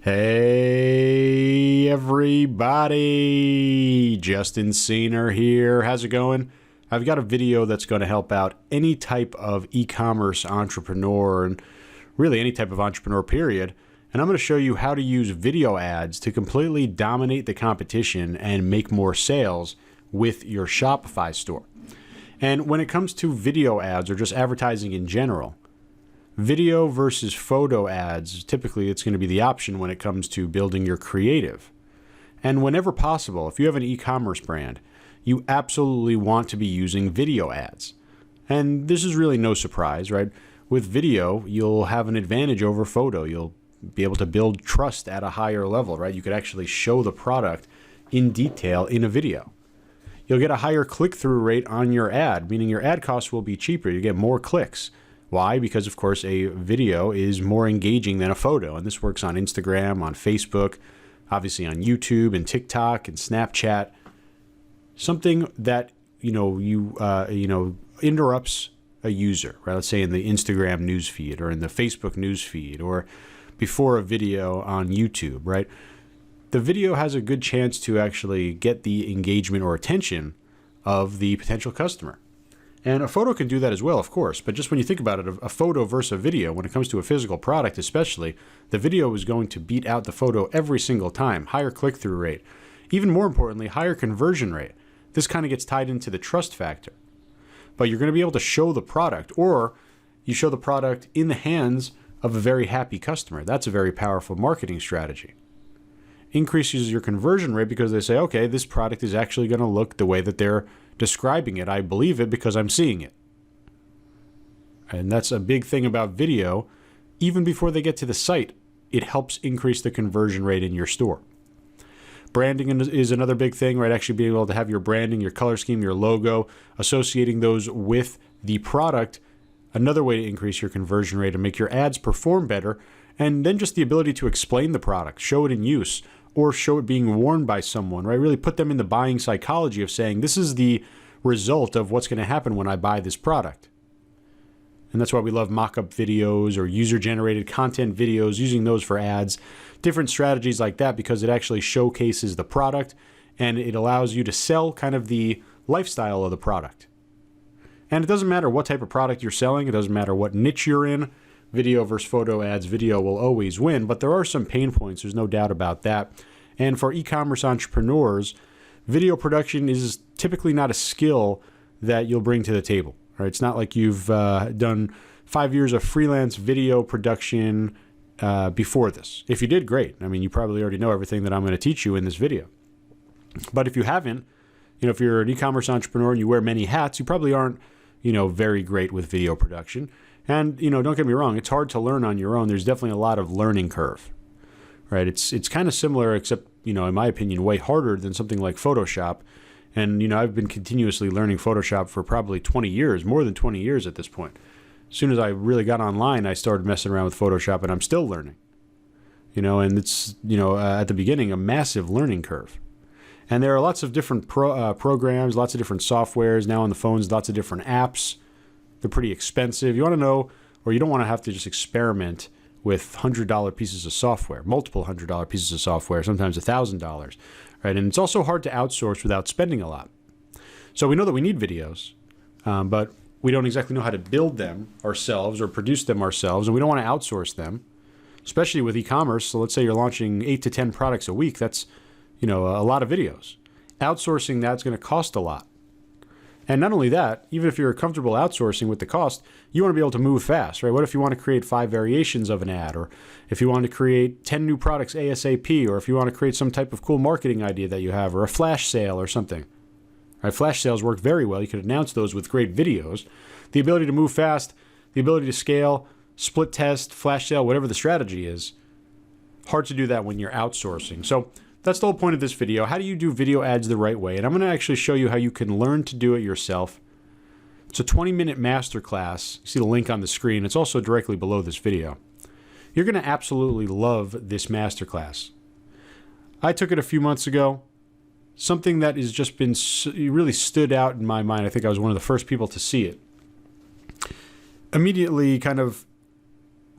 Hey everybody, Justin Senior here. How's it going? I've got a video that's going to help out any type of e-commerce entrepreneur and really any type of entrepreneur period. And I'm going to show you how to use video ads to completely dominate the competition and make more sales with your Shopify store. And when it comes to video ads or just advertising in general, video versus photo ads, typically it's going to be the option when it comes to building your creative. And whenever possible, if you have an e-commerce brand, you absolutely want to be using video ads. And this is really no surprise, right? With video, you'll have an advantage over photo. You'll be able to build trust at a higher level, right? You could actually show the product in detail in a video. You'll get a higher click-through rate on your ad, meaning your ad costs will be cheaper. You get more clicks. Why? Because, of course, a video is more engaging than a photo. And this works on Instagram, on Facebook, obviously on YouTube and TikTok and Snapchat. Something that, interrupts a user, right? Let's say in the Instagram newsfeed or in the Facebook newsfeed or before a video on YouTube, right? The video has a good chance to actually get the engagement or attention of the potential customer. And a photo can do that as well, of course, but just when you think about it, a photo versus a video, when it comes to a physical product especially, the video is going to beat out the photo every single time. Higher click-through rate. Even more importantly, higher conversion rate. This kind of gets tied into the trust factor. But you're going to be able to show the product, or you show the product in the hands of a very happy customer. That's a very powerful marketing strategy. Increases your conversion rate because they say, okay, this product is actually going to look the way that they're describing it. I believe it because I'm seeing it. And that's a big thing about video. Even before they get to the site, it helps increase the conversion rate in your store. Branding is another big thing, right? Actually being able to have your branding, your color scheme, your logo, associating those with the product. Another way to increase your conversion rate and make your ads perform better. And then just the ability to explain the product, show it in use, or show it being worn by someone, right? Really put them in the buying psychology of saying, this is the result of what's going to happen when I buy this product. And that's why we love mock-up videos or user-generated content videos, using those for ads, different strategies like that, because it actually showcases the product and it allows you to sell kind of the lifestyle of the product. And it doesn't matter what type of product you're selling. It doesn't matter what niche you're in. Video versus photo ads, video will always win, but there are some pain points. There's no doubt about that. And for e-commerce entrepreneurs, video production is typically not a skill that you'll bring to the table. Right? It's not like you've done 5 years of freelance video production before this. If you did, great. I mean, you probably already know everything that I'm going to teach you in this video. But if you haven't, if you're an e-commerce entrepreneur and you wear many hats, you probably aren't, very great with video production. And, don't get me wrong, it's hard to learn on your own. There's definitely a lot of learning curve, right? It's kind of similar, except, in my opinion, way harder than something like Photoshop. And, I've been continuously learning Photoshop for probably 20 years, more than 20 years at this point. As soon as I really got online, I started messing around with Photoshop, and I'm still learning, and it's, at the beginning, a massive learning curve. And there are lots of different programs, lots of different softwares now on the phones, lots of different apps. They're pretty expensive. You want to know, or you don't want to have to just experiment with $100 pieces of software, multiple $100 pieces of software, sometimes $1,000, right? And it's also hard to outsource without spending a lot. So we know that we need videos, but we don't exactly know how to build them ourselves or produce them ourselves, and we don't want to outsource them, especially with e-commerce. So let's say you're launching 8 to 10 products a week. That's, a lot of videos. Outsourcing that's going to cost a lot. And not only that, even if you're comfortable outsourcing with the cost, you want to be able to move fast, right? What if you want to create 5 variations of an ad, or if you want to create 10 new products ASAP, or if you want to create some type of cool marketing idea that you have, or a flash sale or something. Right? Flash sales work very well. You can announce those with great videos. The ability to move fast, the ability to scale, split test, flash sale, whatever the strategy is. Hard to do that when you're outsourcing. So that's the whole point of this video. How do you do video ads the right way? And I'm going to actually show you how you can learn to do it yourself. It's a 20-minute masterclass. You see the link on the screen. It's also directly below this video. You're going to absolutely love this masterclass. I took it a few months ago. Something that has just been really stood out in my mind. I think I was one of the first people to see it. Immediately kind of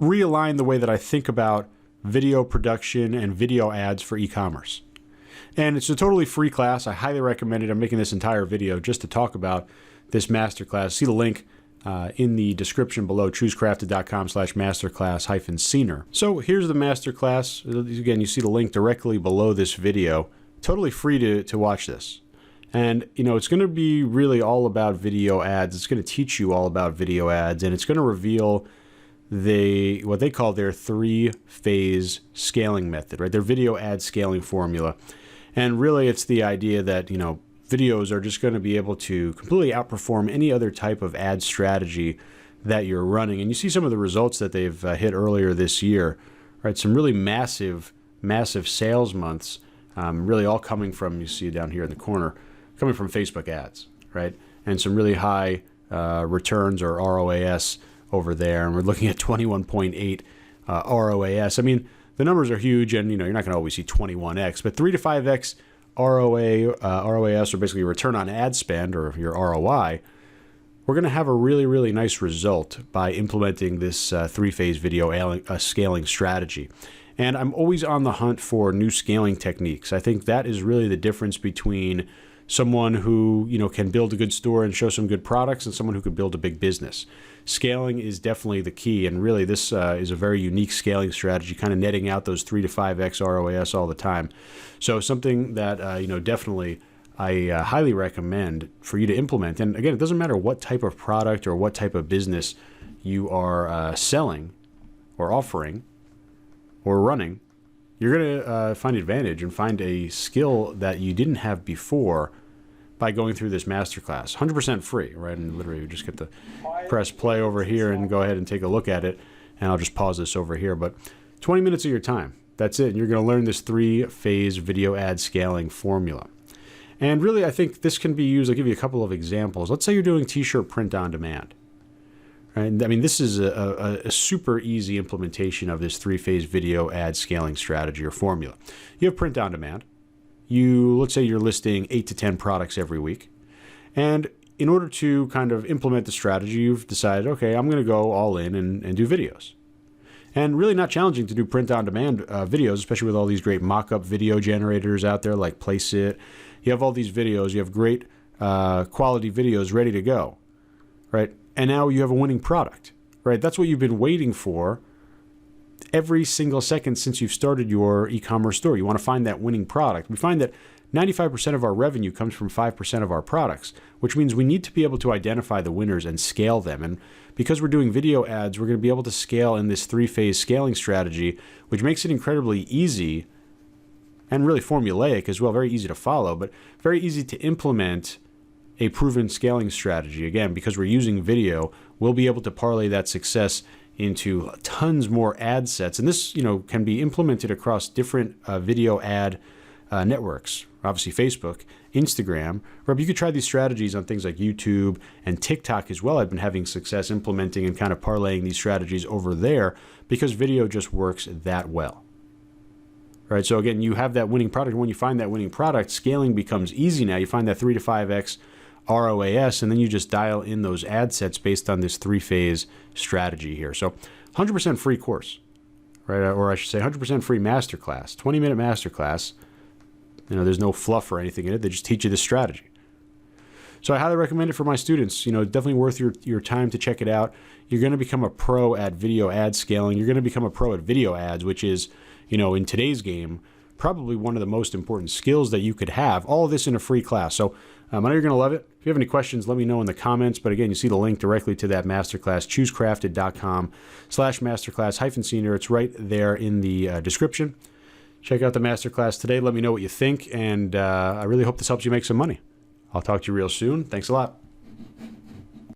realign the way that I think about video production and video ads for e-commerce. And it's a totally free class. I highly recommend it. I'm making this entire video just to talk about this masterclass. See the link in the description below, choosecrafted.com/masterclass-senior. So here's the masterclass. Again, you see the link directly below this video. Totally free to watch this. And, it's going to be really all about video ads. It's going to teach you all about video ads, and it's going to reveal what they call their 3-phase scaling method, right? Their video ad scaling formula. And really, it's the idea that, videos are just going to be able to completely outperform any other type of ad strategy that you're running. And you see some of the results that they've hit earlier this year, right? Some really massive sales months, really all coming from, you see down here in the corner, coming from Facebook ads, right? And some really high returns, or ROAS, over there. And we're looking at 21.8 ROAS. I mean, the numbers are huge, and you're not going to always see 21x, but 3 to 5x ROAS, or basically return on ad spend, or your ROI, we're going to have a really, really nice result by implementing this 3-phase video scaling strategy. And I'm always on the hunt for new scaling techniques. I think that is really the difference between someone who can build a good store and show some good products, and someone who could build a big business. Scaling is definitely the key, and really this is a very unique scaling strategy, kind of netting out those 3 to 5x ROAS all the time. So something that definitely I highly recommend for you to implement. And again, it doesn't matter what type of product or what type of business you are selling or offering or running. You're going to find advantage and find a skill that you didn't have before by going through this masterclass. 100% free, right? And literally you just get to press play over here and go ahead and take a look at it. And I'll just pause this over here. But 20 minutes of your time, that's it. And you're going to learn this 3-phase video ad scaling formula. And really, I think this can be used. I'll give you a couple of examples. Let's say you're doing t-shirt print on demand. Right? I mean, this is a super easy implementation of this 3-phase video ad scaling strategy or formula. You have print on demand. Let's say you're listing 8 to 10 products every week. And in order to kind of implement the strategy, you've decided, okay, I'm going to go all in and do videos. And really not challenging to do print on demand videos, especially with all these great mock-up video generators out there like Placeit. You have all these videos. You have great quality videos ready to go, right? And now you have a winning product, right? That's what you've been waiting for every single second since you've started your e-commerce store. You want to find that winning product. We find that 95% of our revenue comes from 5% of our products, which means we need to be able to identify the winners and scale them. And because we're doing video ads, we're going to be able to scale in this 3-phase scaling strategy, which makes it incredibly easy and really formulaic as well, very easy to follow, but very easy to implement a proven scaling strategy. Again, because we're using video, we'll be able to parlay that success into tons more ad sets. And this, can be implemented across different video ad networks, obviously Facebook, Instagram, or you could try these strategies on things like YouTube and TikTok as well. I've been having success implementing and kind of parlaying these strategies over there because video just works that well. Right? So again, you have that winning product. When you find that winning product, scaling becomes easy now. You find that 3 to 5x ROAS, and then you just dial in those ad sets based on this 3-phase strategy here. So 100% free course, right? Or I should say 100% free masterclass, 20-minute masterclass. There's no fluff or anything in it. They just teach you this strategy. So I highly recommend it for my students. Definitely worth your time to check it out. You're going to become a pro at video ad scaling. You're going to become a pro at video ads, which is, in today's game, probably one of the most important skills that you could have. All of this in a free class. So I know you're going to love it. If you have any questions, let me know in the comments. But again, you see the link directly to that masterclass, choosecrafted.com/masterclass-senior. It's right there in the description. Check out the masterclass today. Let me know what you think. And I really hope this helps you make some money. I'll talk to you real soon. Thanks a lot.